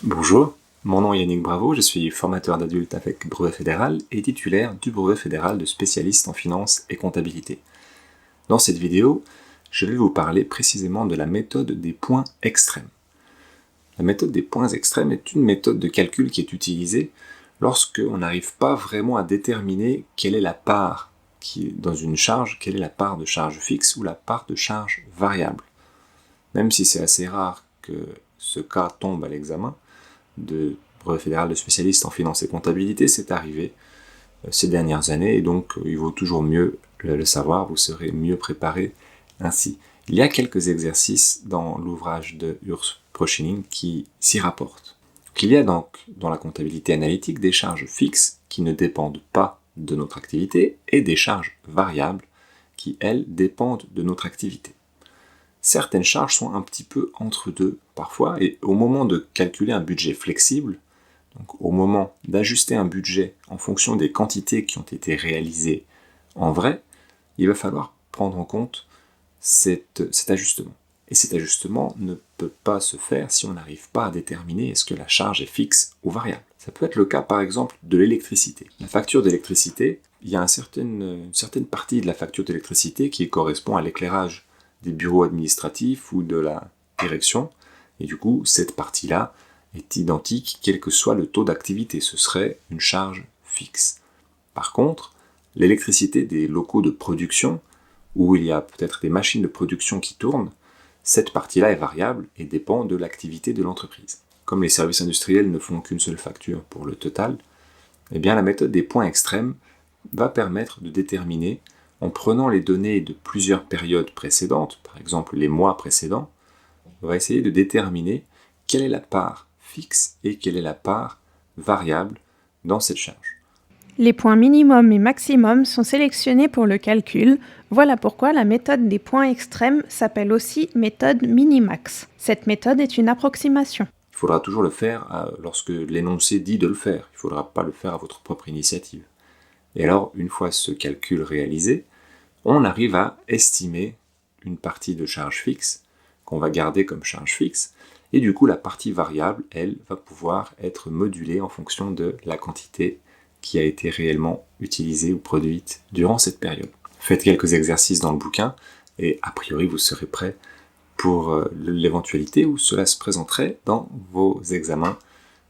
Bonjour, mon nom est Yannick Bravo, je suis formateur d'adultes avec brevet fédéral et titulaire du brevet fédéral de spécialiste en finance et comptabilité. Dans cette vidéo, je vais vous parler précisément de la méthode des points extrêmes. La méthode des points extrêmes est une méthode de calcul qui est utilisée lorsque on n'arrive pas vraiment à déterminer quelle est la part dans une charge, quelle est la part de charge fixe ou la part de charge variable. Même si c'est assez rare que ce cas tombe à l'examen de brevet fédéral de spécialiste en finance et comptabilité, c'est arrivé ces dernières années, et donc il vaut toujours mieux le savoir, vous serez mieux préparé ainsi. Il y a quelques exercices dans l'ouvrage de Urs Prochinin qui s'y rapportent. Il y a donc dans la comptabilité analytique des charges fixes qui ne dépendent pas de notre activité et des charges variables qui, elles, dépendent de notre activité. Certaines charges sont un petit peu entre deux parfois, et au moment de calculer un budget flexible, donc au moment d'ajuster un budget en fonction des quantités qui ont été réalisées en vrai, il va falloir prendre en compte cet ajustement. Et cet ajustement ne peut pas se faire si on n'arrive pas à déterminer est-ce que la charge est fixe ou variable. Ça peut être le cas par exemple de l'électricité. La facture d'électricité, il y a une certaine partie de la facture d'électricité qui correspond à l'éclairage des bureaux administratifs ou de la direction, et du coup cette partie-là est identique quel que soit le taux d'activité, ce serait une charge fixe. Par contre, l'électricité des locaux de production, où il y a peut-être des machines de production qui tournent, cette partie-là est variable et dépend de l'activité de l'entreprise. Comme les services industriels ne font qu'une seule facture pour le total, eh bien la méthode des points extrêmes va permettre de déterminer, en prenant les données de plusieurs périodes précédentes, par exemple les mois précédents, on va essayer de déterminer quelle est la part fixe et quelle est la part variable dans cette charge. Les points minimum et maximum sont sélectionnés pour le calcul. Voilà pourquoi la méthode des points extrêmes s'appelle aussi méthode minimax. Cette méthode est une approximation. Il faudra toujours le faire lorsque l'énoncé dit de le faire. Il ne faudra pas le faire à votre propre initiative. Et alors, une fois ce calcul réalisé, on arrive à estimer une partie de charge fixe qu'on va garder comme charge fixe, et du coup la partie variable, elle, va pouvoir être modulée en fonction de la quantité qui a été réellement utilisée ou produite durant cette période. Faites quelques exercices dans le bouquin, et a priori vous serez prêt pour l'éventualité où cela se présenterait dans vos examens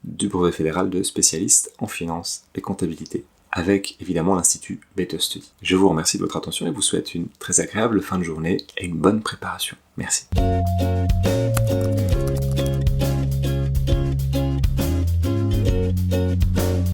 du brevet fédéral de spécialiste en finance et comptabilité, avec évidemment l'Institut Better Study. Je vous remercie de votre attention et vous souhaite une très agréable fin de journée et une bonne préparation. Merci.